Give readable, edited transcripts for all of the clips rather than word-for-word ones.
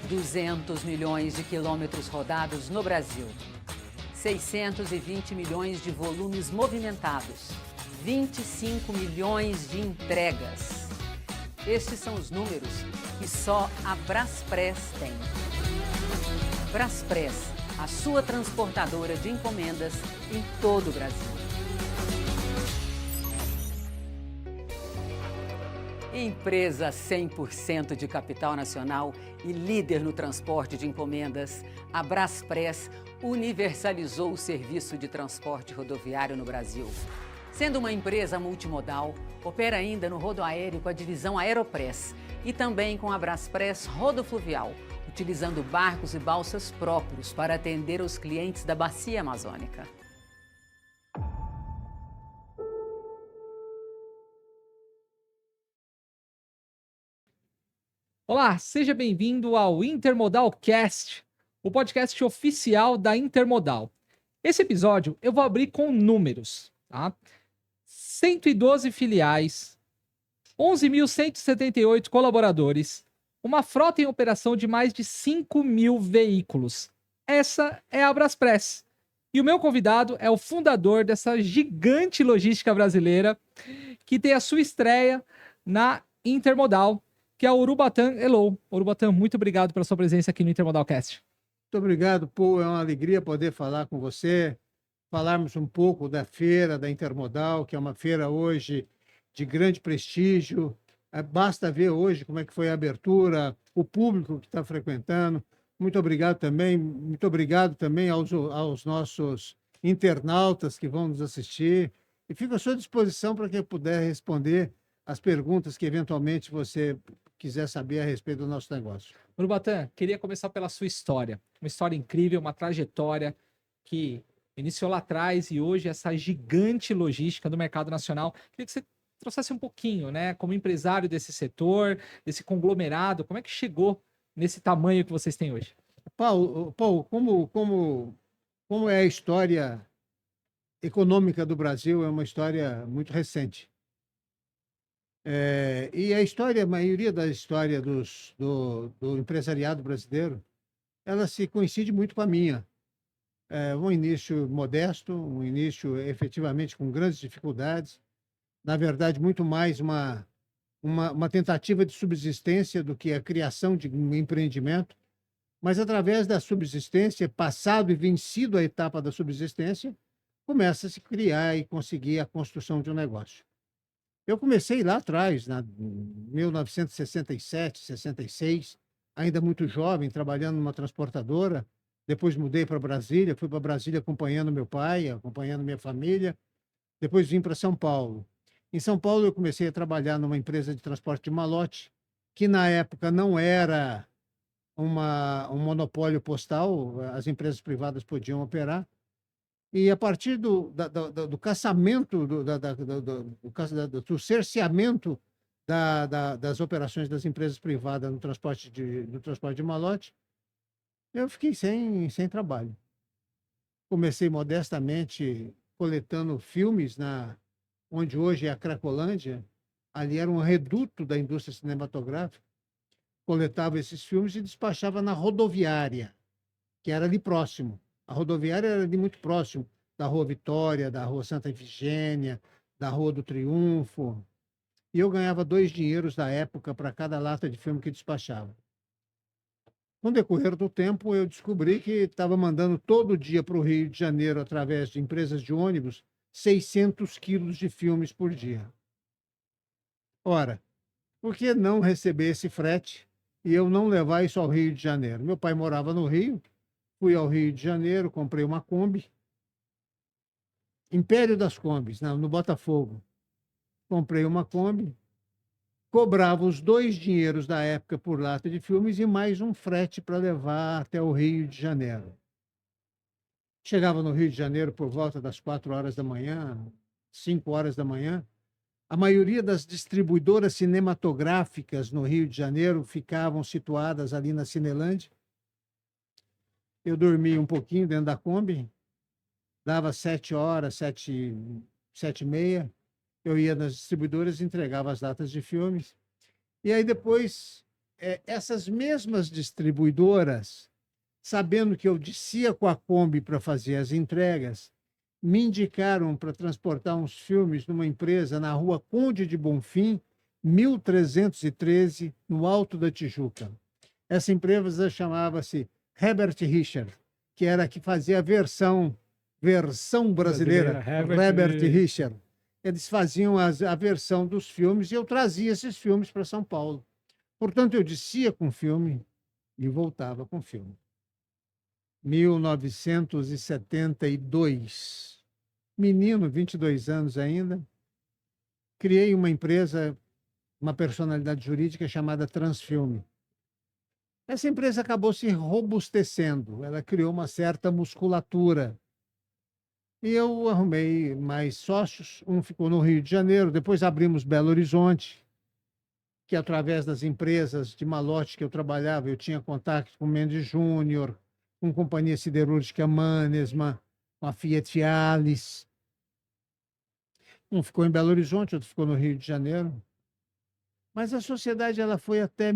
200 milhões de quilômetros rodados no Brasil. 620 milhões de volumes movimentados. 25 milhões de entregas. Estes são os números que só a Braspress tem. Braspress, a sua transportadora de encomendas em todo o Brasil. Empresa 100% de capital nacional e líder no transporte de encomendas, a Braspress universalizou o serviço de transporte rodoviário no Brasil. Sendo uma empresa multimodal, opera ainda no rodoaéreo com a divisão Aeropress e também com a Braspress Rodofluvial, utilizando barcos e balsas próprios para atender os clientes da Bacia Amazônica. Olá, seja bem-vindo ao Intermodal Cast, o podcast oficial da Intermodal. Esse episódio eu vou abrir com números, tá? 112 filiais, 11.178 colaboradores, uma frota em operação de mais de 5 mil veículos. Essa é a Braspress. E o meu convidado é o fundador dessa gigante logística brasileira que tem a sua estreia na Intermodal, que é o Urubatã Hello. Urubatã, muito obrigado pela sua presença aqui no Intermodalcast. Muito obrigado, Paul. É uma alegria poder falar com você, falarmos um pouco da feira da Intermodal, que é uma feira hoje de grande prestígio. Basta ver hoje como é que foi a abertura, o público que está frequentando. Muito obrigado também aos nossos internautas que vão nos assistir. E fico à sua disposição para quem puder responder as perguntas que eventualmente você quiser saber a respeito do nosso negócio. Urubatã, queria começar pela sua história. Uma história incrível, uma trajetória que iniciou lá atrás e hoje essa gigante logística do mercado nacional. Queria que você trouxesse um pouquinho, né, como empresário desse setor, desse conglomerado, como é que chegou nesse tamanho que vocês têm hoje? Paulo, como é a história econômica do Brasil? É uma história muito recente. E a maioria da história do empresariado brasileiro, ela se coincide muito com a minha. Um início modesto, um início efetivamente com grandes dificuldades, na verdade, muito mais uma tentativa de subsistência do que a criação de um empreendimento, mas através da subsistência, passado e vencido a etapa da subsistência, começa a se criar e conseguir a construção de um negócio. Eu comecei lá atrás, em 1967, 66, ainda muito jovem, trabalhando numa transportadora. Depois mudei para Brasília, fui para Brasília acompanhando meu pai, acompanhando minha família. Depois vim para São Paulo. Em São Paulo, eu comecei a trabalhar numa empresa de transporte de malote, que na época não era um monopólio postal, as empresas privadas podiam operar. E a partir do caçamento, do cerceamento das operações das empresas privadas no transporte de malote, eu fiquei sem trabalho. Comecei modestamente coletando filmes onde hoje é a Cracolândia. Ali era um reduto da indústria cinematográfica. Coletava esses filmes e despachava na rodoviária, que era ali próximo. A rodoviária era ali muito próximo da Rua Vitória, da Rua Santa Efigênia, da Rua do Triunfo. E eu ganhava 2 dinheiros da época para cada lata de filme que despachava. Com o decorrer do tempo, eu descobri que estava mandando todo dia para o Rio de Janeiro, através de empresas de ônibus, 600 quilos de filmes por dia. Ora, por que não receber esse frete e eu não levar isso ao Rio de Janeiro? Meu pai morava no Rio. Fui ao Rio de Janeiro, comprei uma Kombi, Império das Kombis, no Botafogo. Comprei uma Kombi, cobrava os 2 dinheiros da época por lata de filmes e mais um frete para levar até o Rio de Janeiro. Chegava no Rio de Janeiro por volta das 4 horas da manhã, 5 horas da manhã. A maioria das distribuidoras cinematográficas no Rio de Janeiro ficavam situadas ali na Cinelândia. Eu dormi um pouquinho dentro da Kombi, dava 7 horas, 7h30, eu ia nas distribuidoras e entregava as datas de filmes. E aí depois essas mesmas distribuidoras, sabendo que eu descia com a Kombi para fazer as entregas, me indicaram para transportar uns filmes numa empresa na rua Conde de Bonfim, 1313, no Alto da Tijuca. Essa empresa chamava-se Herbert Richard, que era a que fazia a versão brasileira, Herbert Richard. Eles faziam a versão dos filmes e eu trazia esses filmes para São Paulo. Portanto, eu descia com filme e voltava com filme. 1972. Menino, 22 anos ainda, criei uma empresa, uma personalidade jurídica chamada Transfilme. Essa empresa acabou se robustecendo, ela criou uma certa musculatura. E eu arrumei mais sócios, um ficou no Rio de Janeiro, depois abrimos Belo Horizonte, que através das empresas de malote que eu trabalhava, eu tinha contato com Mendes Júnior, com Companhia Siderúrgica Mannesmann, com a Fiat Alice. Um ficou em Belo Horizonte, outro ficou no Rio de Janeiro. Mas a sociedade ela foi até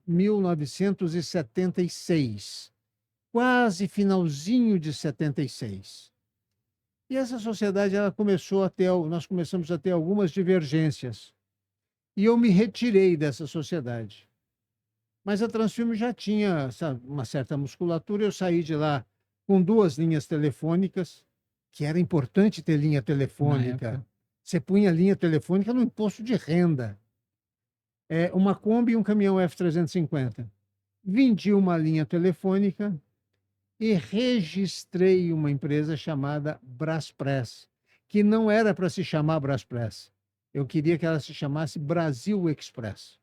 1976, quase finalzinho de 76. E essa sociedade ela nós começamos a ter algumas divergências. E eu me retirei dessa sociedade. Mas a Transfilme já tinha uma certa musculatura, eu saí de lá com 2 linhas telefônicas, que era importante ter linha telefônica. Você punha linha telefônica no imposto de renda. Uma Kombi e um caminhão F-350. Vendi uma linha telefônica e registrei uma empresa chamada Braspress, que não era para se chamar Braspress. Eu queria que ela se chamasse Brasil Express.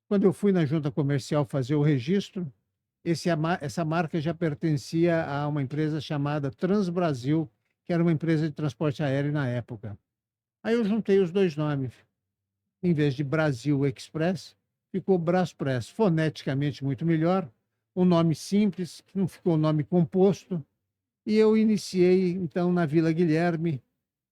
Quando eu fui na junta comercial fazer o registro, essa marca já pertencia a uma empresa chamada Transbrasil, que era uma empresa de transporte aéreo na época. Aí eu juntei os 2 nomes. Em vez de Brasil Express, ficou Braspress, foneticamente muito melhor, um nome simples, que não ficou nome composto. E eu iniciei, então, na Vila Guilherme,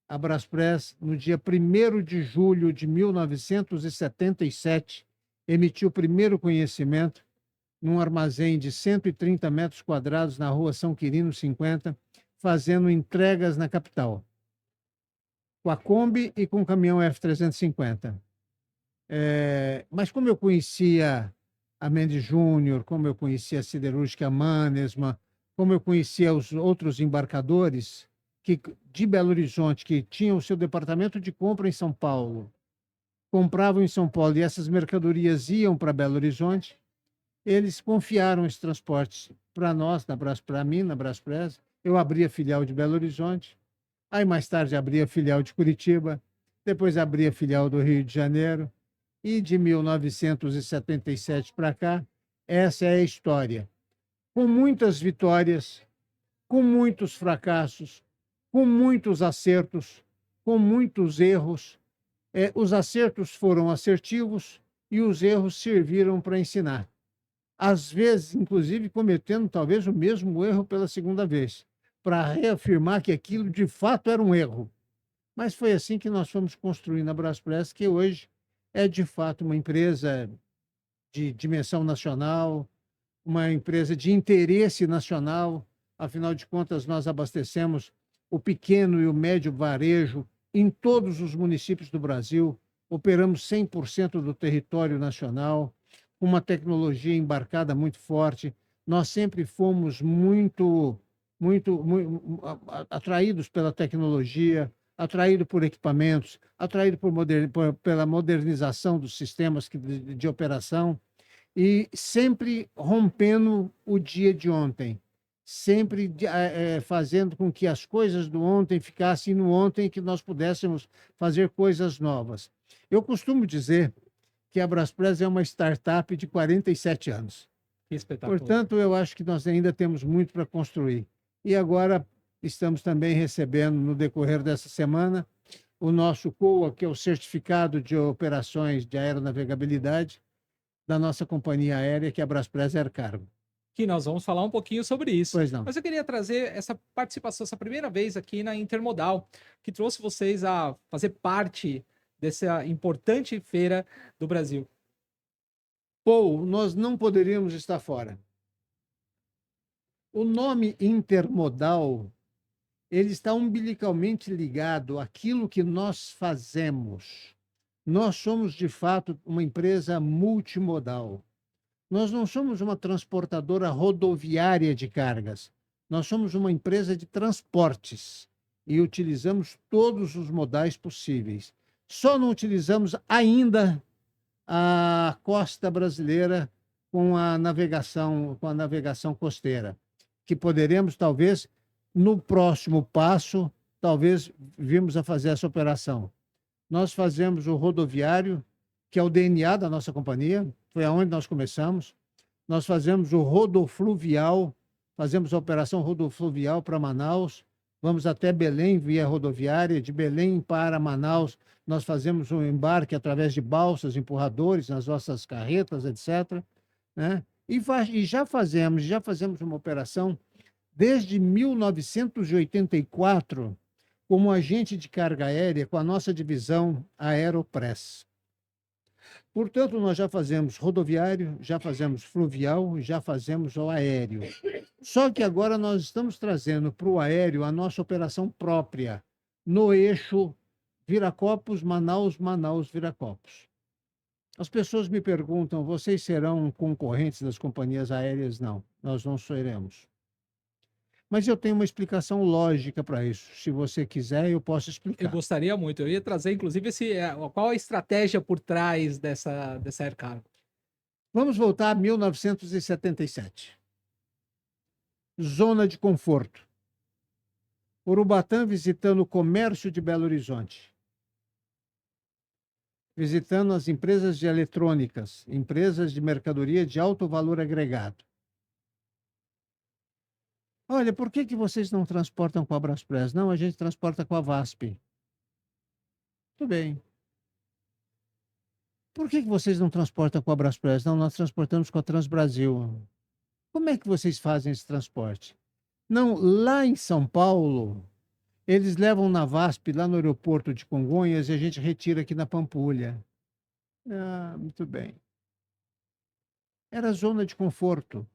a Braspress, no dia 1º de julho de 1977, emitiu o primeiro conhecimento num armazém de 130 metros quadrados na rua São Quirino 50, fazendo entregas na capital, com a Kombi e com o caminhão F-350. Mas como eu conhecia a Mendes Júnior, como eu conhecia a Siderúrgica Mannesmann, como eu conhecia os outros embarcadores de Belo Horizonte, que tinham o seu departamento de compra em São Paulo, compravam em São Paulo e essas mercadorias iam para Belo Horizonte, eles confiaram esses transportes para nós, para mim, na Braspress. Eu abri a filial de Belo Horizonte, aí mais tarde abri a filial de Curitiba, depois abri a filial do Rio de Janeiro, e de 1977 para cá, essa é a história. Com muitas vitórias, com muitos fracassos, com muitos acertos, com muitos erros. Os acertos foram assertivos e os erros serviram para ensinar. Às vezes, inclusive, cometendo talvez o mesmo erro pela segunda vez, para reafirmar que aquilo de fato era um erro. Mas foi assim que nós fomos construindo a Braspress, que hoje é de fato uma empresa de dimensão nacional, uma empresa de interesse nacional. Afinal de contas, nós abastecemos o pequeno e o médio varejo em todos os municípios do Brasil, operamos 100% do território nacional, com uma tecnologia embarcada muito forte. Nós sempre fomos muito atraídos pela tecnologia, atraído por equipamentos, atraído pela modernização dos sistemas de operação e sempre rompendo o dia de ontem, sempre fazendo com que as coisas do ontem ficassem no ontem e que nós pudéssemos fazer coisas novas. Eu costumo dizer que a Braspress é uma startup de 47 anos. Que espetáculo. Portanto, eu acho que nós ainda temos muito para construir. E agora estamos também recebendo, no decorrer dessa semana, o nosso COA, que é o Certificado de Operações de Aeronavegabilidade da nossa companhia aérea, que é a Braspress Air Cargo. Que nós vamos falar um pouquinho sobre isso. Pois não. Mas eu queria trazer essa participação, essa primeira vez aqui na Intermodal, que trouxe vocês a fazer parte dessa importante feira do Brasil. Paul, nós não poderíamos estar fora. O nome intermodal, ele está umbilicalmente ligado àquilo que nós fazemos. Nós somos, de fato, uma empresa multimodal. Nós não somos uma transportadora rodoviária de cargas. Nós somos uma empresa de transportes e utilizamos todos os modais possíveis. Só não utilizamos ainda a costa brasileira com a navegação costeira, que poderemos, talvez, no próximo passo, talvez vimos a fazer essa operação. Nós fazemos o rodoviário, que é o DNA da nossa companhia, foi aonde nós começamos. Nós fazemos o rodofluvial, fazemos a operação rodofluvial para Manaus, vamos até Belém via rodoviária, de Belém para Manaus, nós fazemos um embarque através de balsas, empurradores nas nossas carretas, etc., né? E já fazemos uma operação desde 1984 como agente de carga aérea com a nossa divisão Aeropress. Portanto, nós já fazemos rodoviário, já fazemos fluvial, já fazemos o aéreo. Só que agora nós estamos trazendo para o aéreo a nossa operação própria, no eixo Viracopos, Manaus, Manaus, Viracopos. As pessoas me perguntam, vocês serão concorrentes das companhias aéreas? Não, nós não seremos. Mas eu tenho uma explicação lógica para isso. Se você quiser, eu posso explicar. Eu gostaria muito. Eu ia trazer, inclusive, qual a estratégia por trás dessa Air Cargo. Vamos voltar a 1977. Zona de conforto. Urubatã visitando o comércio de Belo Horizonte. Visitando as empresas de eletrônicas, empresas de mercadoria de alto valor agregado. Olha, por que vocês não transportam com a Braspress? Não, a gente transporta com a VASP. Tudo bem. Por que vocês não transportam com a Braspress? Não, nós transportamos com a Transbrasil. Como é que vocês fazem esse transporte? Não, lá em São Paulo, eles levam na VASP, lá no aeroporto de Congonhas, e a gente retira aqui na Pampulha. Ah, muito bem. Era zona de conforto.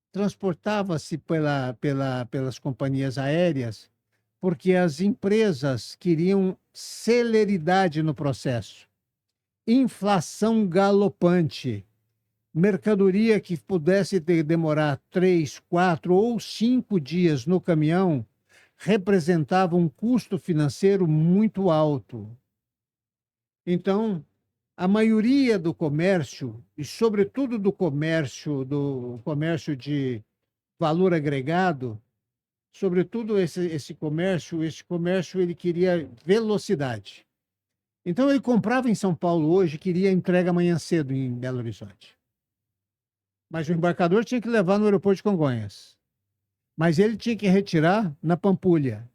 Transportava-se pelas companhias aéreas porque as empresas queriam celeridade no processo. Inflação galopante. Mercadoria que pudesse demorar 3, 4 ou 5 dias no caminhão representava um custo financeiro muito alto. Então, a maioria do comércio, e sobretudo do comércio de valor agregado, sobretudo esse comércio ele queria velocidade. Então ele comprava em São Paulo hoje, queria entrega amanhã cedo em Belo Horizonte. Mas o embarcador tinha que levar no aeroporto de Congonhas. Mas ele tinha que retirar na Pampulha.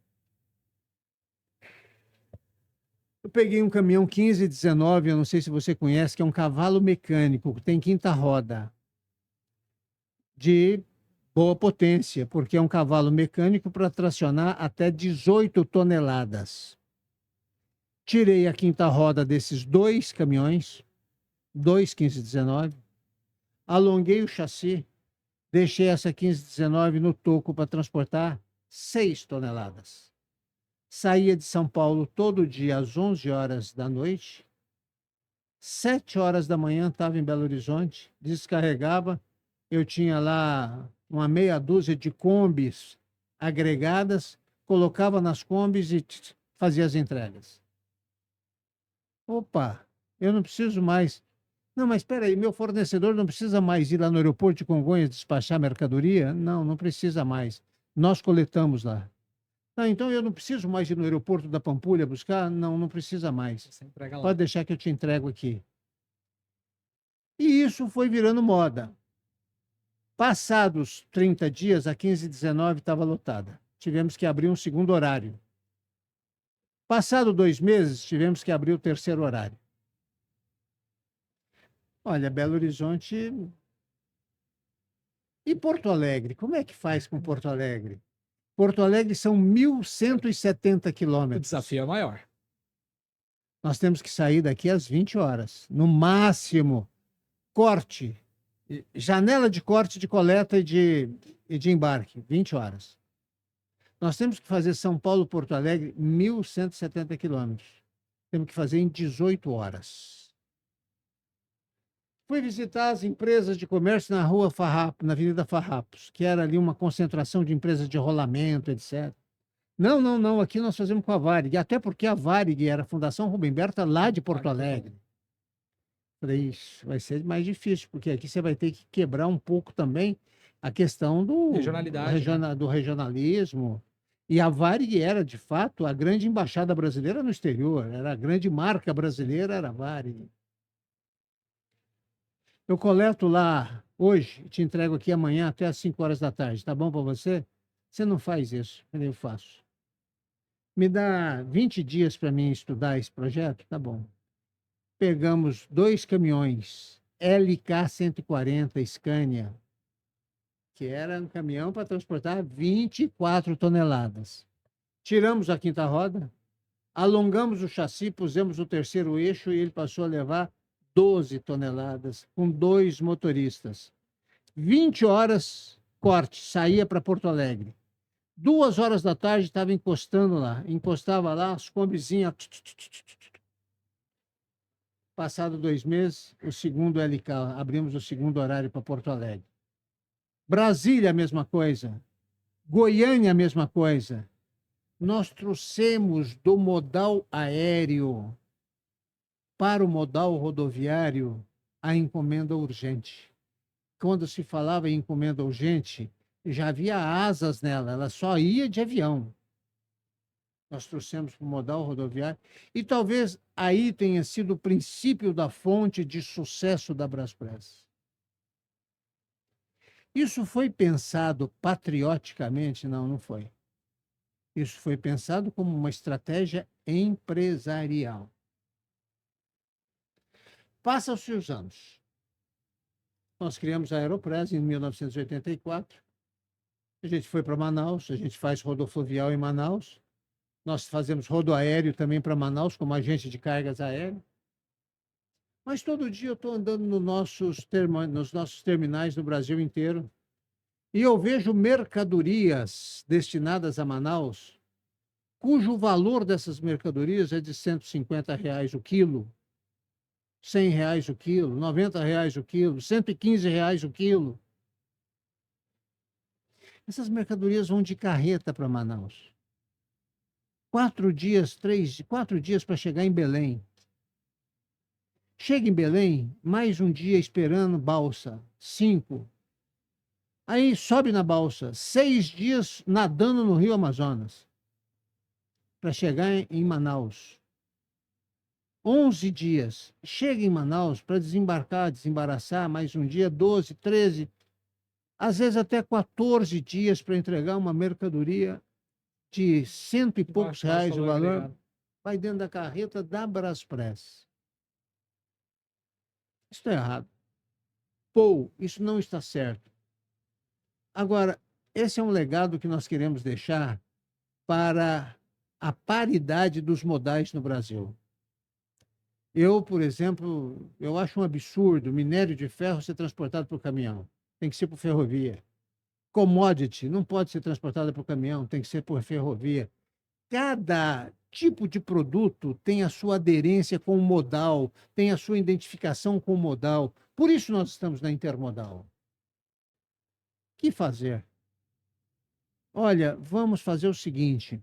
Eu peguei um caminhão 1519, eu não sei se você conhece, que é um cavalo mecânico, que tem quinta roda, de boa potência, porque é um cavalo mecânico para tracionar até 18 toneladas. Tirei a quinta roda desses 2 caminhões, 2 1519, alonguei o chassi, deixei essa 1519 no toco para transportar 6 toneladas. Saía de São Paulo todo dia às 11 horas da noite, 7 horas da manhã estava em Belo Horizonte, descarregava, eu tinha lá uma meia dúzia de combis agregadas, colocava nas combis e fazia as entregas. Opa, eu não preciso mais. Não, mas espera aí, meu fornecedor não precisa mais ir lá no aeroporto de Congonhas despachar mercadoria? Não, não precisa mais. Nós coletamos lá. Ah, então eu não preciso mais ir no aeroporto da Pampulha buscar? Não, não precisa mais. Pode deixar que eu te entrego aqui. E isso foi virando moda. Passados 30 dias, a 1519 estava lotada. Tivemos que abrir um segundo horário. Passado 2 meses, tivemos que abrir o terceiro horário. Olha, Belo Horizonte... E Porto Alegre? Como é que faz com Porto Alegre? Porto Alegre são 1.170 quilômetros. O desafio é maior. Nós temos que sair daqui às 20 horas, no máximo. corte, janela de corte, de coleta e de embarque, 20 horas. Nós temos que fazer São Paulo-Porto Alegre, 1.170 quilômetros. Temos que fazer em 18 horas. Fui visitar as empresas de comércio na Rua Farrapos, na Avenida Farrapos, que era ali uma concentração de empresas de rolamento, etc. Não, não, não, aqui nós fazemos com a Varig, até porque a Varig era a Fundação Rubem Berta lá de Porto Alegre. Falei, isso vai ser mais difícil, porque aqui você vai ter que quebrar um pouco também a questão Regionalidade, né? do regionalismo. E a Varig era, de fato, a grande embaixada brasileira no exterior, era a grande marca brasileira, era a Varig. Eu coleto lá hoje, te entrego aqui amanhã até às 5 horas da tarde. Tá bom para você? Você não faz isso. Eu faço. Me dá 20 dias para mim estudar esse projeto? Tá bom. Pegamos 2 caminhões LK 140 Scania, que era um caminhão para transportar 24 toneladas. Tiramos a quinta roda, alongamos o chassi, pusemos o terceiro eixo e ele passou a levar 12 toneladas, com 2 motoristas. 20 horas, corte, saía para Porto Alegre. 2 horas da tarde estava encostando lá, encostava lá, as combizinhas. Passado 2 meses, o segundo LK, abrimos o segundo horário para Porto Alegre. Brasília, a mesma coisa. Goiânia, a mesma coisa. Nós trouxemos do modal aéreo para o modal rodoviário a encomenda urgente. Quando se falava em encomenda urgente, já havia asas nela, ela só ia de avião. Nós trouxemos para o modal rodoviário, e talvez aí tenha sido o princípio da fonte de sucesso da Braspress. Isso foi pensado patrioticamente? Não, não foi. Isso foi pensado como uma estratégia empresarial. Passam-se os anos. Nós criamos a Aeropress em 1984. A gente foi para Manaus, a gente faz rodofluvial em Manaus. Nós fazemos rodoaéreo também para Manaus, como agente de cargas aéreas. Mas todo dia eu estou andando nos nossos terminais no Brasil inteiro e eu vejo mercadorias destinadas a Manaus, cujo valor dessas mercadorias é de R$ 150 o quilo, R$ 100 o quilo, R$ 90 o quilo, R$ 115 o quilo. Essas mercadorias vão de carreta para Manaus. 4 dias para chegar em Belém. Chega em Belém, mais um dia esperando balsa, 5. Aí sobe na balsa, 6 dias nadando no Rio Amazonas, para chegar em Manaus. 11 dias. Chega em Manaus para desembaraçar, mais um dia, 12, 13, às vezes até 14 dias para entregar uma mercadoria de cento e poucos reais o valor, vai dentro da carreta da Braspress. Isso está errado. Isso não está certo. Agora, esse é um legado que nós queremos deixar para a paridade dos modais no Brasil. Eu, por exemplo, eu acho um absurdo minério de ferro ser transportado por caminhão. Tem que ser por ferrovia. Commodity não pode ser transportada por caminhão, tem que ser por ferrovia. Cada tipo de produto tem a sua aderência com o modal, tem a sua identificação com o modal. Por isso nós estamos na intermodal. O que fazer? Olha, vamos fazer o seguinte.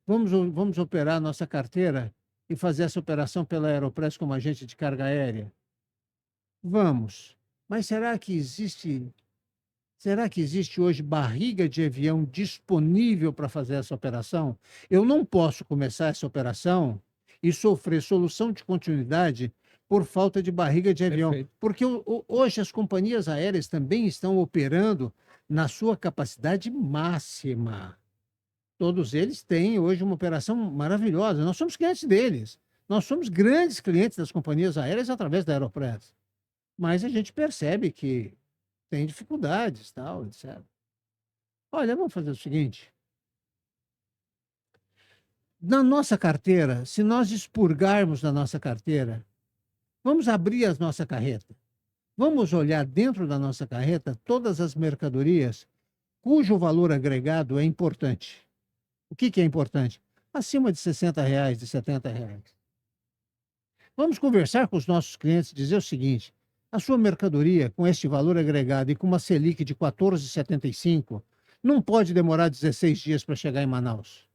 Vamos operar nossa carteira e fazer essa operação pela Aeropress como agente de carga aérea? Vamos. Mas será que existe hoje barriga de avião disponível para fazer essa operação? Eu não posso começar essa operação e sofrer solução de continuidade por falta de barriga de avião. Perfeito. Porque hoje as companhias aéreas também estão operando na sua capacidade máxima. Todos eles têm hoje uma operação maravilhosa. Nós somos clientes deles. Nós somos grandes clientes das companhias aéreas através da Aeropress. Mas a gente percebe que tem dificuldades, tal, etc. Olha, vamos fazer o seguinte. Na nossa carteira, se nós expurgarmos da nossa carteira Vamos abrir a nossa carreta. Vamos olhar dentro da nossa carreta todas as mercadorias cujo valor agregado é importante. O que é importante? Acima de R$ 60, de R$ 70. Vamos conversar com os nossos clientes e dizer o seguinte: a sua mercadoria, com este valor agregado e com uma Selic de 14,75, não pode demorar 16 dias para chegar em Manaus.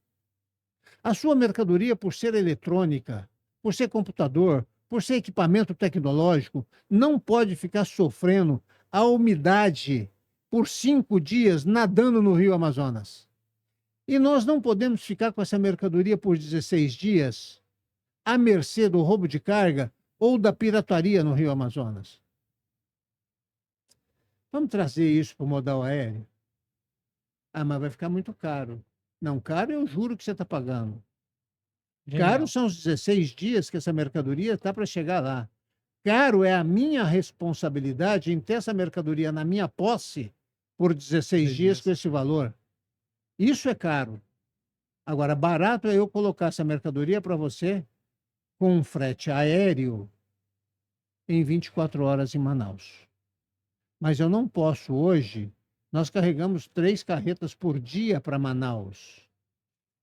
A sua mercadoria, por ser eletrônica, por ser computador, por ser equipamento tecnológico, não pode ficar sofrendo a umidade por 5 dias nadando no Rio Amazonas. E nós não podemos ficar com essa mercadoria por 16 dias à mercê do roubo de carga ou da pirataria no Rio Amazonas. Vamos trazer isso para o modal aéreo? Ah, mas vai ficar muito caro. Não, caro eu juro que você está pagando. Genial. Caro são os 16 dias que essa mercadoria está para chegar lá. Caro é a minha responsabilidade em ter essa mercadoria na minha posse por 16 dias com esse valor. Isso é caro. Agora, barato é eu colocar essa mercadoria para você com um frete aéreo em 24 horas em Manaus. Mas eu não posso hoje. Nós carregamos 3 carretas por dia para Manaus.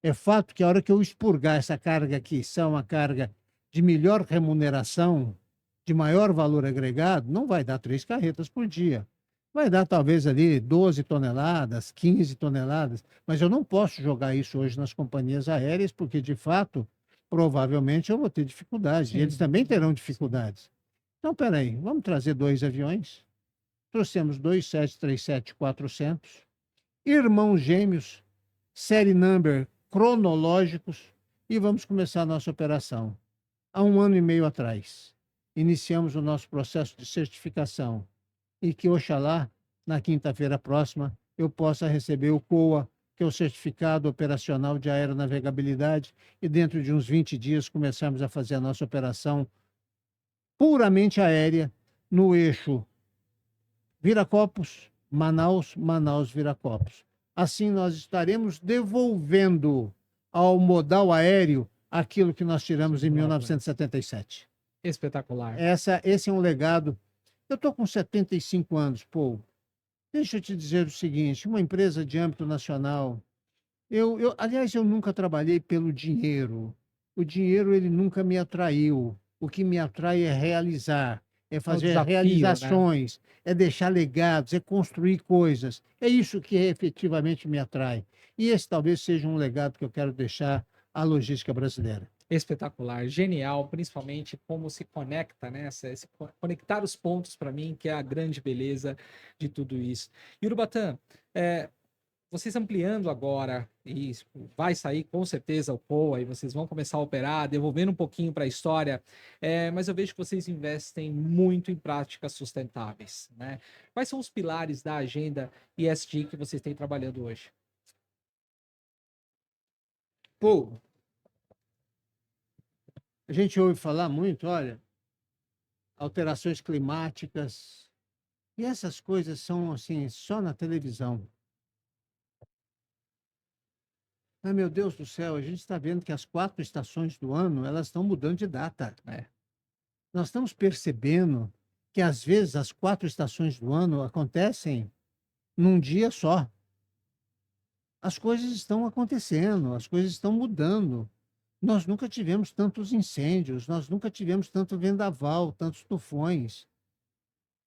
É fato que a hora que eu expurgar essa carga aqui, são uma carga de melhor remuneração, de maior valor agregado, não vai dar 3 carretas por dia. Vai dar talvez ali 12 toneladas, 15 toneladas, mas eu não posso jogar isso hoje nas companhias aéreas, porque de fato, provavelmente eu vou ter dificuldades, e eles também terão dificuldades. Então, peraí, vamos trazer 2 aviões. Trouxemos 2 737-400, irmãos gêmeos, série number cronológicos, e vamos começar a nossa operação. Há 1 ano e meio atrás, iniciamos o nosso processo de certificação e que, oxalá, na quinta-feira próxima, eu possa receber o COA, que é o Certificado Operacional de Aeronavegabilidade, e dentro de uns 20 dias começarmos a fazer a nossa operação puramente aérea no eixo Viracopos, Manaus, Manaus, Viracopos. Assim, nós estaremos devolvendo ao modal aéreo aquilo que nós tiramos em 1977. Espetacular. Esse é um legado. Eu estou com 75 anos, pô. Deixa eu te dizer o seguinte, uma empresa de âmbito nacional, aliás, eu nunca trabalhei pelo dinheiro. O dinheiro, ele nunca me atraiu. O que me atrai é realizar, é fazer desafio, realizações, né? É deixar legados, é construir coisas. É isso que efetivamente me atrai. E esse talvez seja um legado que eu quero deixar à logística brasileira. Espetacular, genial, principalmente como se conecta, né? Conectar os pontos para mim, que é a grande beleza de tudo isso. E Urubatã, vocês ampliando agora, e vai sair com certeza o COA, e vocês vão começar a operar, devolvendo um pouquinho para a história, mas eu vejo que vocês investem muito em práticas sustentáveis, né? Quais são os pilares da agenda ESG que vocês têm trabalhando hoje? Pô, a gente ouve falar muito, olha, alterações climáticas, e essas coisas são assim, só na televisão. Mas, meu Deus do céu, a gente está vendo que as 4 estações do ano, elas estão mudando de data. Nós estamos percebendo que, às vezes, as 4 estações do ano acontecem num dia só. As coisas estão acontecendo, as coisas estão mudando. Nós nunca tivemos tantos incêndios, nós nunca tivemos tanto vendaval, tantos tufões.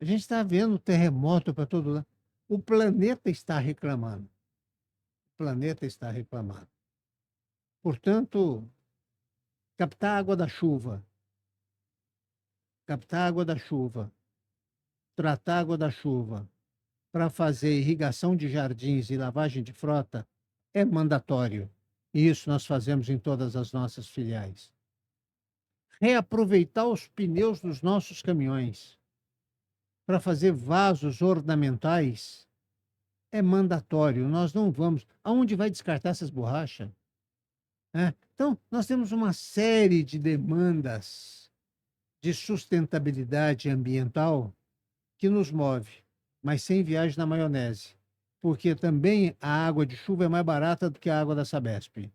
A gente está vendo terremoto para todo lado. O planeta está reclamando. O planeta está reclamando. Portanto, captar água da chuva, tratar água da chuva para fazer irrigação de jardins e lavagem de frota é mandatório. E isso nós fazemos em todas as nossas filiais. Reaproveitar os pneus dos nossos caminhões para fazer vasos ornamentais é mandatório. Nós não vamos. Aonde vai descartar essas borrachas? Então, nós temos uma série de demandas de sustentabilidade ambiental que nos move, mas sem viagem na maionese, porque também a água de chuva é mais barata do que a água da Sabesp.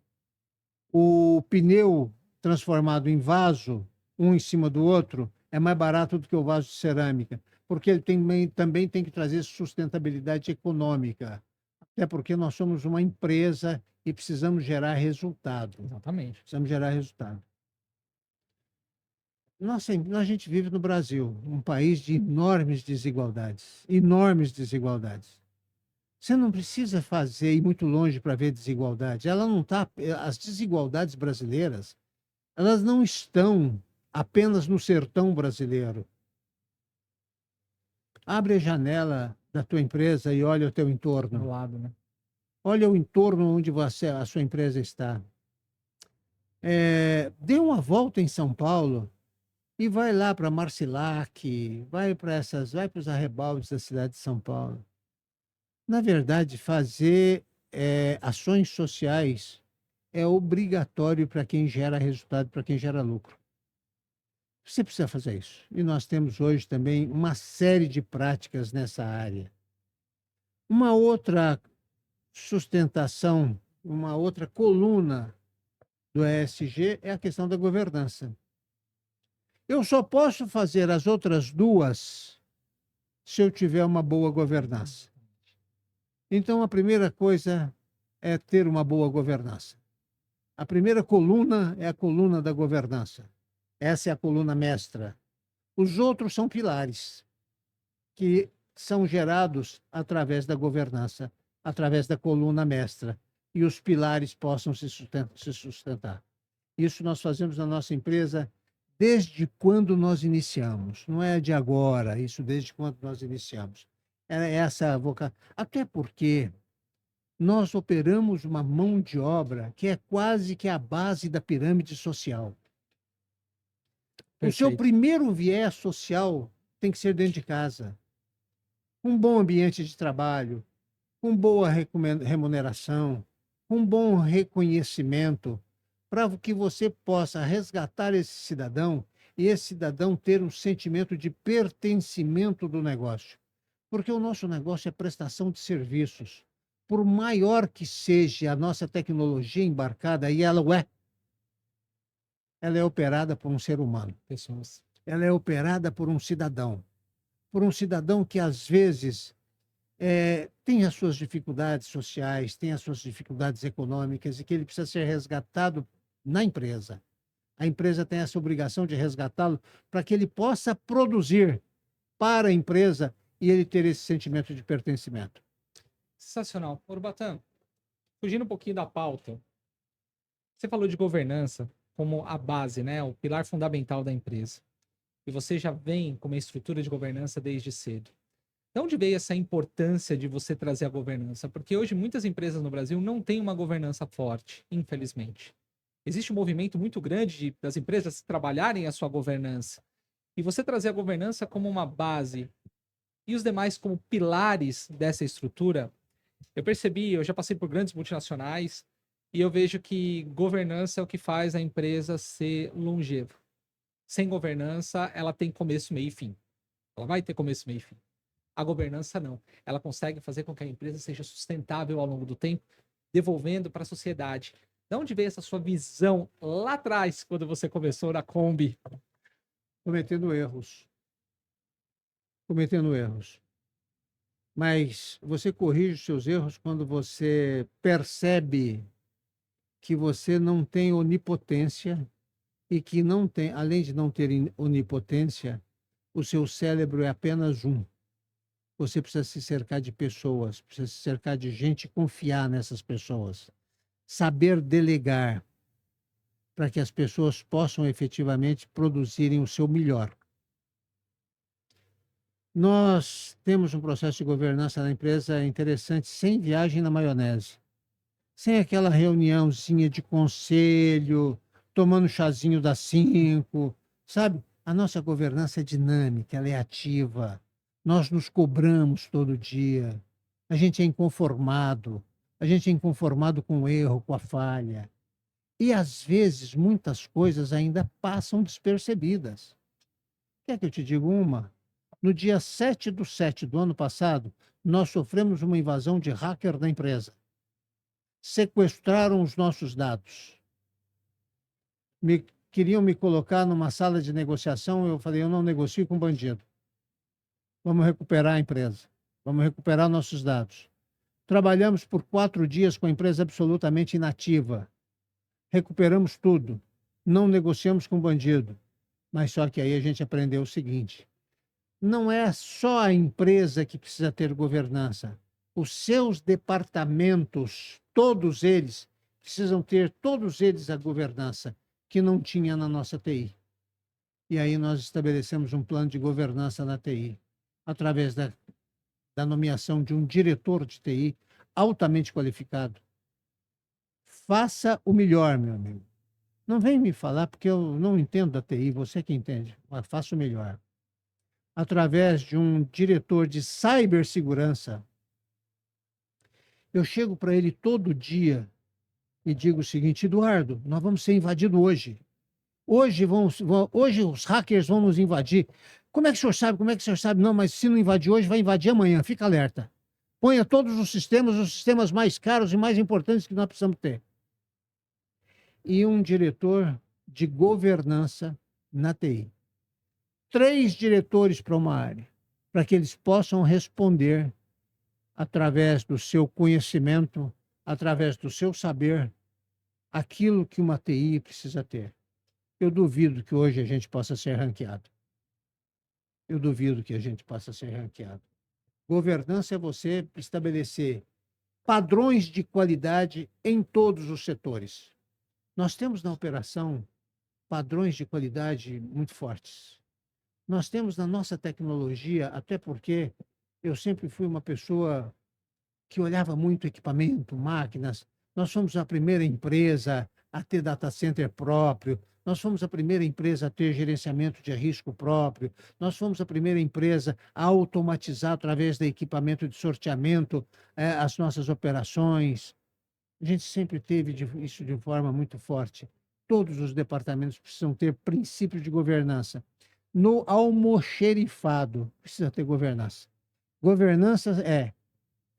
O pneu transformado em vaso, um em cima do outro, é mais barato do que o vaso de cerâmica, porque ele também tem que trazer sustentabilidade econômica, até porque nós somos uma empresa e precisamos gerar resultado. Exatamente. Precisamos gerar resultado. Nossa, a gente vive no Brasil, um país de enormes desigualdades, enormes desigualdades. Você não precisa ir muito longe para ver desigualdade. Ela não tá, as desigualdades brasileiras, elas não estão apenas no sertão brasileiro. Abre a janela da tua empresa e olha o teu Do entorno. lado, né? Olha o entorno onde a sua empresa está. Dê uma volta em São Paulo e vai lá para Marcilac, vai para os arrebaldes da cidade de São Paulo. Na verdade, fazer ações sociais é obrigatório para quem gera resultado, para quem gera lucro. Você precisa fazer isso. E nós temos hoje também uma série de práticas nessa área. Uma outra sustentação, uma outra coluna do ESG é a questão da governança. Eu só posso fazer as outras duas se eu tiver uma boa governança. Então, a primeira coisa é ter uma boa governança. A primeira coluna é a coluna da governança. Essa é a coluna mestra. Os outros são pilares que são gerados através da governança, através da coluna mestra, e os pilares possam se sustentar. Isso nós fazemos na nossa empresa desde quando nós iniciamos. Não é de agora, isso desde quando nós iniciamos. É essa vocação. Até porque nós operamos uma mão de obra que é quase que a base da pirâmide social. O seu Perfeito. primeiro viés social tem que ser dentro de casa. Um bom ambiente de trabalho, com boa remuneração, com bom reconhecimento, para que você possa resgatar esse cidadão e esse cidadão ter um sentimento de pertencimento do negócio. Porque o nosso negócio é prestação de serviços. Por maior que seja a nossa tecnologia embarcada, e ela é operada por um ser humano. Pessoas. Ela é operada por um cidadão que às vezes tem as suas dificuldades sociais, tem as suas dificuldades econômicas e que ele precisa ser resgatado na empresa. A empresa tem essa obrigação de resgatá-lo para que ele possa produzir para a empresa e ele ter esse sentimento de pertencimento. Sensacional. Urbatan, fugindo um pouquinho da pauta, você falou de governança como a base, né? O pilar fundamental da empresa. E você já vem com uma estrutura de governança desde cedo. De onde veio essa importância de você trazer a governança? Porque hoje muitas empresas no Brasil não têm uma governança forte, infelizmente. Existe um movimento muito grande das empresas trabalharem a sua governança. E você trazer a governança como uma base e os demais como pilares dessa estrutura, eu já passei por grandes multinacionais e eu vejo que governança é o que faz a empresa ser longeva. Sem governança, ela tem começo, meio e fim. Ela vai ter começo, meio e fim. A governança não. Ela consegue fazer com que a empresa seja sustentável ao longo do tempo, devolvendo para a sociedade. De onde veio essa sua visão lá atrás, quando você começou na Kombi? Cometendo erros. Cometendo erros. Mas você corrige os seus erros quando você percebe que você não tem onipotência e que não tem, além de não ter onipotência, o seu cérebro é apenas um. Você precisa se cercar de pessoas, precisa se cercar de gente e confiar nessas pessoas. Saber delegar para que as pessoas possam efetivamente produzirem o seu melhor. Nós temos um processo de governança na empresa interessante, sem viagem na maionese. Sem aquela reuniãozinha de conselho, tomando chazinho das 5, sabe? A nossa governança é dinâmica, ela é ativa. Nós nos cobramos todo dia. A gente é inconformado. A gente é inconformado com o erro, com a falha. E, às vezes, muitas coisas ainda passam despercebidas. Quer que eu te diga uma? No dia 7/7 do ano passado, nós sofremos uma invasão de hacker da empresa. Sequestraram os nossos dados. queriam me colocar numa sala de negociação, eu falei, eu não negocio com bandido. Vamos recuperar a empresa, vamos recuperar nossos dados. Trabalhamos por 4 dias com a empresa absolutamente inativa. Recuperamos tudo. Não negociamos com bandido. Mas só que aí a gente aprendeu o seguinte: não é só a empresa que precisa ter governança. Os seus departamentos, todos eles, precisam ter, todos eles, a governança, que não tinha na nossa TI. E aí nós estabelecemos um plano de governança na TI, através da nomeação de um diretor de TI altamente qualificado. Faça o melhor, meu amigo. Não vem me falar, porque eu não entendo da TI, você que entende, mas faça o melhor. Através de um diretor de cibersegurança, eu chego para ele todo dia e digo o seguinte: Eduardo, nós vamos ser invadidos hoje. Hoje os hackers vão nos invadir. Como é que o senhor sabe? Como é que o senhor sabe? Não, mas se não invadir hoje, vai invadir amanhã. Fica alerta. Ponha todos os sistemas mais caros e mais importantes que nós precisamos ter. E um diretor de governança na TI. 3 diretores para uma área, para que eles possam responder através do seu conhecimento, através do seu saber, aquilo que uma TI precisa ter. Eu duvido que hoje a gente possa ser ranqueado. Eu duvido que a gente possa ser ranqueado. Governança é você estabelecer padrões de qualidade em todos os setores. Nós temos na operação padrões de qualidade muito fortes. Nós temos na nossa tecnologia, até porque eu sempre fui uma pessoa que olhava muito equipamento, máquinas. Nós fomos a primeira empresa a ter data center próprio. Nós fomos a primeira empresa a ter gerenciamento de risco próprio. Nós fomos a primeira empresa a automatizar, através de equipamento de sorteamento, as nossas operações. A gente sempre teve isso de forma muito forte. Todos os departamentos precisam ter princípios de governança. No almoxerifado, precisa ter governança. Governança é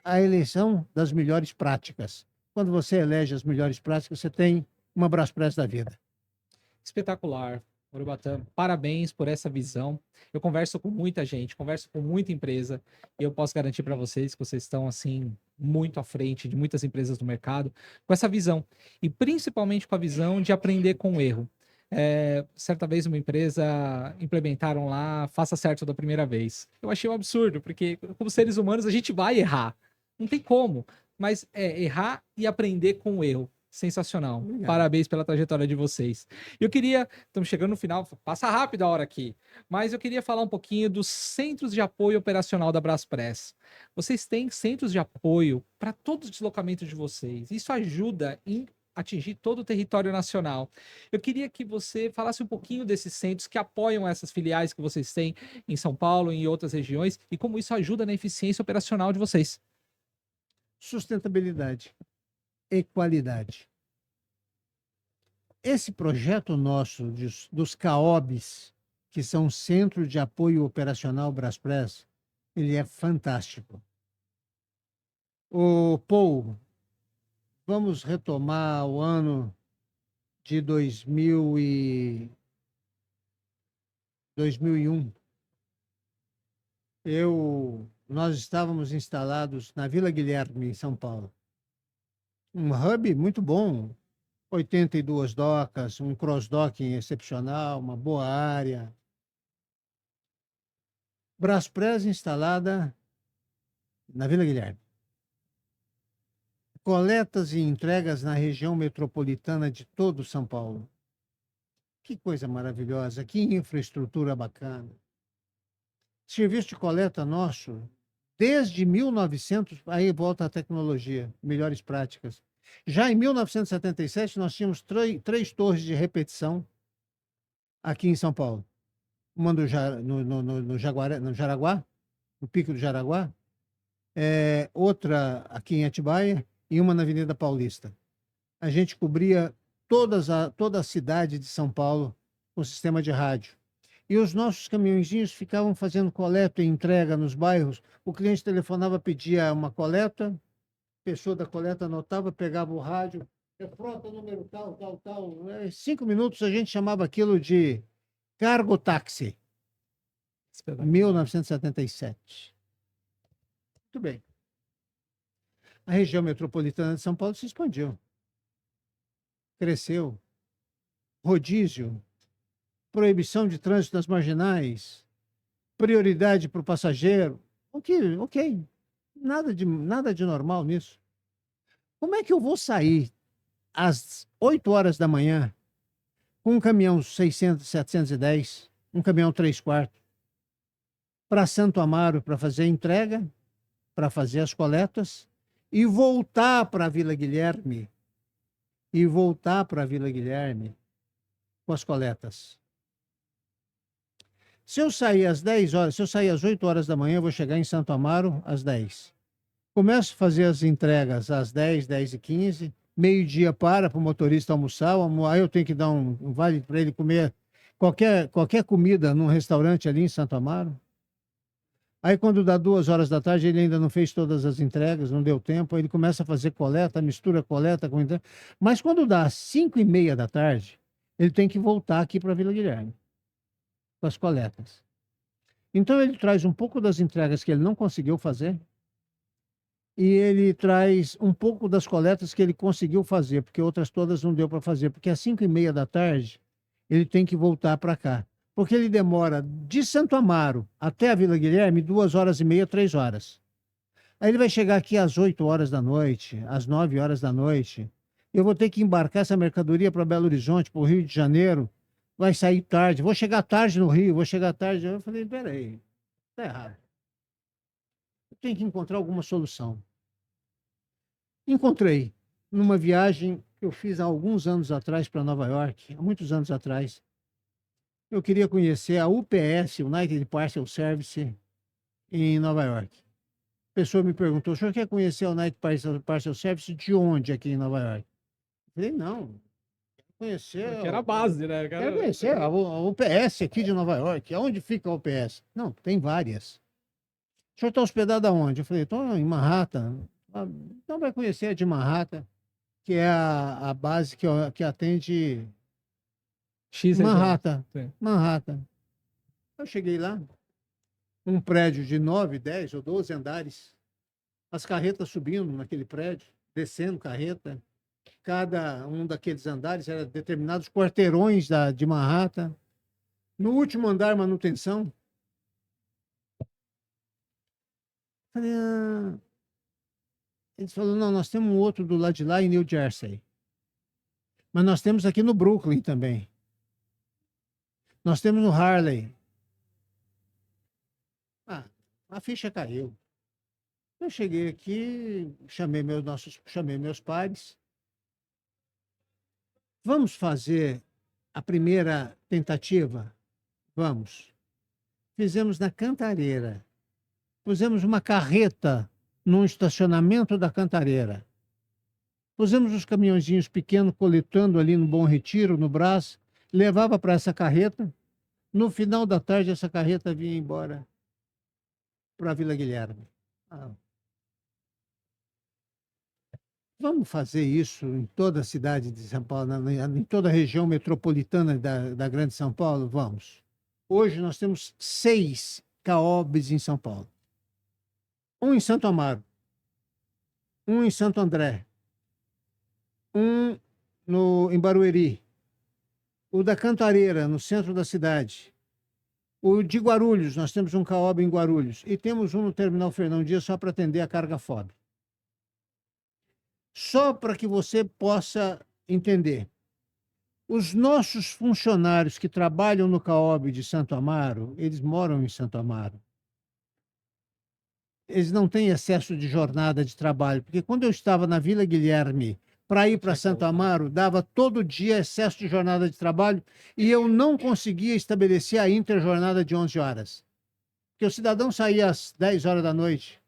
a eleição das melhores práticas. Quando você elege as melhores práticas, você tem uma Braspress da vida. Espetacular, Urubatã. Parabéns por essa visão. Eu converso com muita gente, converso com muita empresa, e eu posso garantir para vocês que vocês estão, assim, muito à frente de muitas empresas do mercado, com essa visão. E principalmente com a visão de aprender com o erro. Certa vez uma empresa implementaram lá, faça certo da primeira vez. Eu achei um absurdo, porque como seres humanos a gente vai errar. Não tem como, mas errar e aprender com o erro. Sensacional. Obrigado. Parabéns pela trajetória de vocês. Estamos chegando no final, passa rápido a hora aqui, mas eu queria falar um pouquinho dos centros de apoio operacional da Braspress. Vocês têm centros de apoio para todos os deslocamentos de vocês. Isso ajuda em atingir todo o território nacional. Eu queria que você falasse um pouquinho desses centros que apoiam essas filiais que vocês têm em São Paulo e em outras regiões, e como isso ajuda na eficiência operacional de vocês. Sustentabilidade e qualidade. Esse projeto nosso dos CAOBs, que são Centro de Apoio Operacional Braspress, ele é fantástico. Paul, vamos retomar o ano de 2001. Nós estávamos instalados na Vila Guilherme, em São Paulo. Um hub muito bom, 82 docas, um cross-docking excepcional, uma boa área. Braspress instalada na Vila Guilherme. Coletas e entregas na região metropolitana de todo São Paulo. Que coisa maravilhosa, que infraestrutura bacana. Serviço de coleta nosso, desde 1900, aí volta a tecnologia, melhores práticas. Já em 1977, nós tínhamos 3 torres de repetição aqui em São Paulo. Uma no Jaraguá, no Pico do Jaraguá, outra aqui em Atibaia e uma na Avenida Paulista. A gente cobria toda a cidade de São Paulo com sistema de rádio. E os nossos caminhõezinhos ficavam fazendo coleta e entrega nos bairros. O cliente telefonava, pedia uma coleta, a pessoa da coleta anotava, pegava o rádio, É frota número tal, tal, tal. 5 minutos a gente chamava aquilo de cargo táxi. 1977. Muito bem. A região metropolitana de São Paulo se expandiu. Cresceu. Rodízio. Proibição de trânsito nas marginais. Prioridade para o passageiro. Ok. Nada de normal nisso. Como é que eu vou sair às 8 horas da manhã com um caminhão 600, 710, um caminhão 3/4, para Santo Amaro para fazer a entrega, para fazer as coletas, e voltar para a Vila Guilherme, com as coletas? Se eu sair às 10 horas, se eu sair às 8 horas da manhã, eu vou chegar em Santo Amaro às 10. Começo a fazer as entregas às 10, 10h15, meio-dia para o motorista almoçar, aí eu tenho que dar um vale para ele comer qualquer comida num restaurante ali em Santo Amaro. Aí quando dá 2 horas da tarde, ele ainda não fez todas as entregas, não deu tempo, aí ele começa a fazer coleta, mistura coleta com entrega. Mas quando dá 5h30 da tarde, ele tem que voltar aqui para a Vila Guilherme, com as coletas. Então ele traz um pouco das entregas que ele não conseguiu fazer, e ele traz um pouco das coletas que ele conseguiu fazer, porque outras todas não deu para fazer, porque às 5h30 da tarde ele tem que voltar para cá. Porque ele demora de Santo Amaro até a Vila Guilherme 2h30, 3 horas. Aí ele vai chegar aqui às 8 horas da noite, às 9 horas da noite. Eu vou ter que embarcar essa mercadoria para Belo Horizonte, para o Rio de Janeiro. Vai sair tarde, vou chegar tarde no Rio, vou chegar tarde. Eu falei, peraí, tá errado. Eu tenho que encontrar alguma solução. Encontrei numa viagem que eu fiz há alguns anos atrás para Nova York, há muitos anos atrás. Eu queria conhecer a UPS, United Parcel Service, em Nova York. A pessoa me perguntou, o senhor quer conhecer a United Parcel Service de onde aqui em Nova York? Eu falei, não, quero conhecer... Porque era a base, né? Quero conhecer a UPS aqui de Nova York. Onde fica a UPS? Não, tem várias. O senhor está hospedado aonde? Eu falei, estou em Manhattan. Então vai conhecer a de Manhattan, que é a base que atende... Manhattan. Manhattan. Eu cheguei lá, um prédio de 9, 10 ou 12 andares, as carretas subindo naquele prédio, descendo carreta. Cada um daqueles andares era determinados quarteirões de Manhattan. No último andar, manutenção. Falei, Eles falaram, não, nós temos um outro do lado de lá em New Jersey. Mas nós temos aqui no Brooklyn também. Nós temos no Harley. A ficha caiu. Eu cheguei aqui, chamei meus pares. Vamos fazer a primeira tentativa? Vamos. Fizemos na Cantareira. Pusemos uma carreta num estacionamento da Cantareira. Pusemos os caminhãozinhos pequenos coletando ali no Bom Retiro, no Brás. Levava para essa carreta. No final da tarde, essa carreta vinha embora para a Vila Guilherme. Vamos fazer isso em toda a cidade de São Paulo, em toda a região metropolitana da Grande São Paulo? Vamos. Hoje nós temos 6 CAOBs em São Paulo. Um em Santo Amaro, um em Santo André, um em Barueri, o da Cantareira, no centro da cidade. O de Guarulhos, nós temos um CAOB em Guarulhos. E temos um no Terminal Fernão Dias só para atender a carga FOB. Só para que você possa entender. Os nossos funcionários que trabalham no CAOB de Santo Amaro, eles moram em Santo Amaro. Eles não têm excesso de jornada de trabalho, porque quando eu estava na Vila Guilherme para ir para Santo Amaro, dava todo dia excesso de jornada de trabalho e eu não conseguia estabelecer a interjornada de 11 horas. Porque o cidadão saía às 10 horas da noite,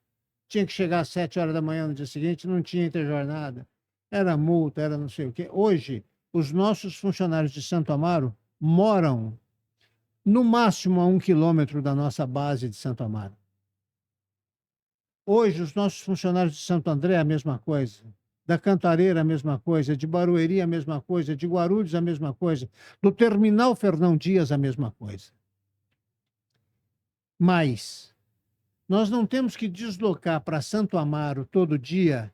tinha que chegar às 7 horas da manhã no dia seguinte, não tinha interjornada. Era multa, era não sei o quê. Hoje, os nossos funcionários de Santo Amaro moram no máximo a 1 quilômetro da nossa base de Santo Amaro. Hoje, os nossos funcionários de Santo André, a mesma coisa. Da Cantareira, a mesma coisa. De Barueri, a mesma coisa. De Guarulhos, a mesma coisa. Do Terminal Fernão Dias, a mesma coisa. Mas nós não temos que deslocar para Santo Amaro todo dia,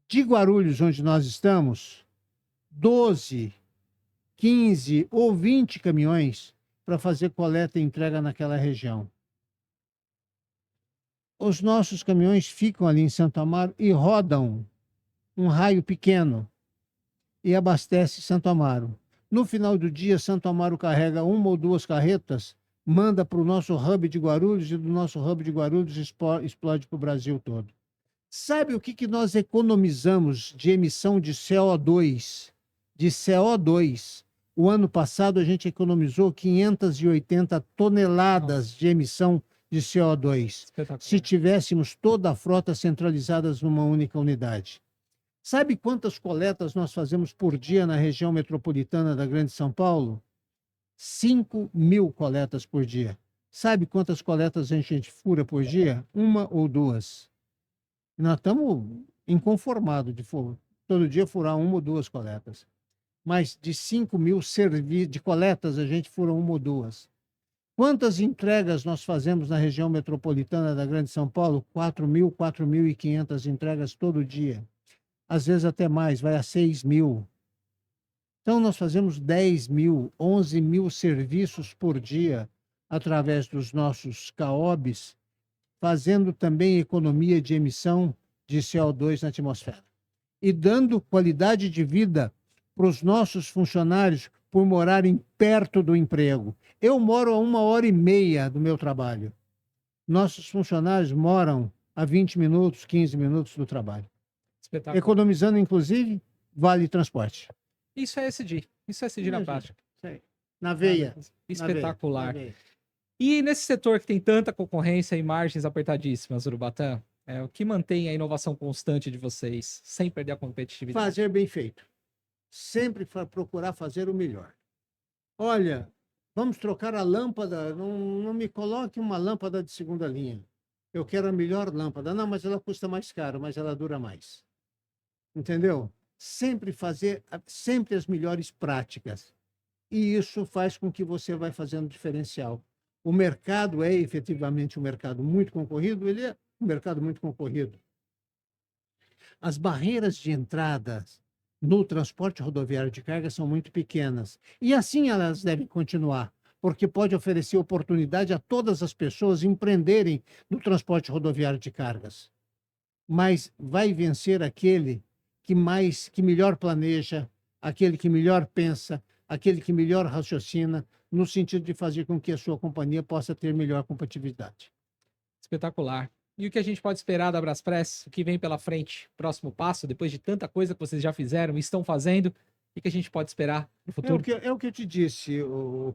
de Guarulhos, onde nós estamos, 12, 15 ou 20 caminhões para fazer coleta e entrega naquela região. Os nossos caminhões ficam ali em Santo Amaro e rodam um raio pequeno e abastece Santo Amaro. No final do dia, Santo Amaro carrega uma ou duas carretas, manda para o nosso hub de Guarulhos e do nosso hub de Guarulhos explode para o Brasil todo. Sabe o que nós economizamos de emissão de CO2? De CO2. O ano passado a gente economizou 580 toneladas de emissão de CO2. Se tivéssemos toda a frota centralizada numa única unidade. Sabe quantas coletas nós fazemos por dia na região metropolitana da Grande São Paulo? 5.000 coletas por dia. Sabe quantas coletas a gente fura por dia? Uma ou duas. Nós estamos inconformados de todo dia furar uma ou duas coletas. Mas de 5.000 de coletas, a gente fura uma ou duas. Quantas entregas nós fazemos na região metropolitana da Grande São Paulo? 4.000, 4.500 entregas todo dia. Às vezes até mais, vai a 6.000. Então, nós fazemos 10.000, 11.000 serviços por dia através dos nossos CAOBs, fazendo também economia de emissão de CO2 na atmosfera. E dando qualidade de vida para os nossos funcionários por morarem perto do emprego. Eu moro a 1h30 do meu trabalho. Nossos funcionários moram a 20 minutos, 15 minutos do trabalho. Economizando, inclusive, vale transporte. Isso é ESG. Isso é ESG na prática. Na veia. Espetacular. Na veia. E nesse setor que tem tanta concorrência e margens apertadíssimas, Urubatã, o que mantém a inovação constante de vocês, sem perder a competitividade? Fazer bem feito. Sempre procurar fazer o melhor. Olha, vamos trocar a lâmpada, não me coloque uma lâmpada de segunda linha. Eu quero a melhor lâmpada. Não, mas ela custa mais caro, mas ela dura mais. Entendeu? Sempre fazer sempre as melhores práticas. E isso faz com que você vai fazendo diferencial. O mercado é efetivamente um mercado muito concorrido, ele é um mercado muito concorrido. As barreiras de entrada no transporte rodoviário de carga são muito pequenas. E assim elas devem continuar, porque pode oferecer oportunidade a todas as pessoas empreenderem no transporte rodoviário de cargas. Mas vai vencer aquele que melhor planeja, aquele que melhor pensa, aquele que melhor raciocina, no sentido de fazer com que a sua companhia possa ter melhor competitividade. Espetacular. E o que a gente pode esperar da Braspress? O que vem pela frente? Próximo passo, depois de tanta coisa que vocês já fizeram e estão fazendo, o que a gente pode esperar no futuro? É o que eu te disse,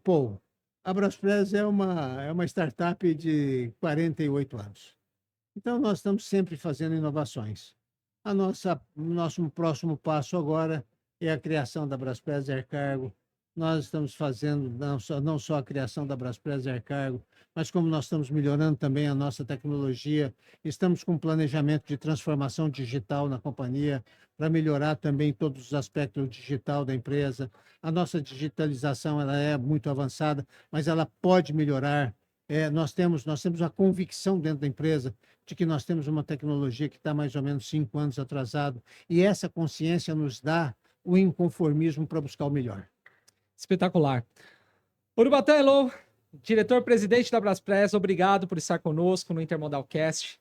Paul. A Braspress é uma startup de 48 anos. Então, nós estamos sempre fazendo inovações. Nosso próximo passo agora é a criação da Braspress Air Cargo. Nós estamos fazendo não só a criação da Braspress Air Cargo, mas como nós estamos melhorando também a nossa tecnologia, estamos com um planejamento de transformação digital na companhia para melhorar também todos os aspectos digital da empresa. A nossa digitalização ela é muito avançada, mas ela pode melhorar. Nós temos a convicção dentro da empresa de que nós temos uma tecnologia que está mais ou menos 5 anos atrasado, e essa consciência nos dá o inconformismo para buscar o melhor. Espetacular. Urubatã Hello, diretor-presidente da Braspress, obrigado por estar conosco no Intermodalcast,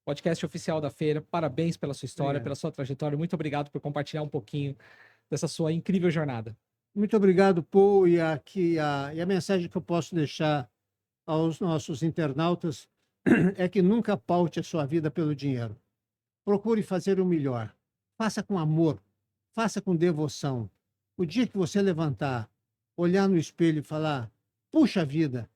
podcast oficial da feira. Parabéns pela sua história, pela sua trajetória. Muito obrigado por compartilhar um pouquinho dessa sua incrível jornada. Muito obrigado, Paul. E a mensagem que eu posso deixar aos nossos internautas é que nunca paute a sua vida pelo dinheiro. Procure fazer o melhor. Faça com amor. Faça com devoção. O dia que você levantar, olhar no espelho e falar, puxa vida,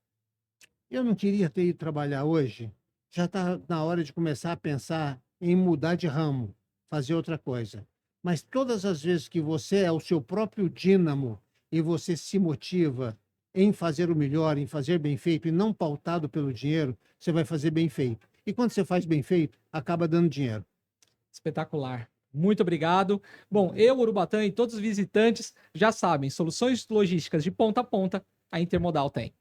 eu não queria ter ido trabalhar hoje, já está na hora de começar a pensar em mudar de ramo, fazer outra coisa. Mas todas as vezes que você é o seu próprio dínamo e você se motiva em fazer o melhor, em fazer bem feito e não pautado pelo dinheiro, você vai fazer bem feito. E quando você faz bem feito, acaba dando dinheiro. Espetacular. Muito obrigado. Bom, eu, Urubatã e todos os visitantes já sabem, soluções logísticas de ponta a ponta, a Intermodal tem.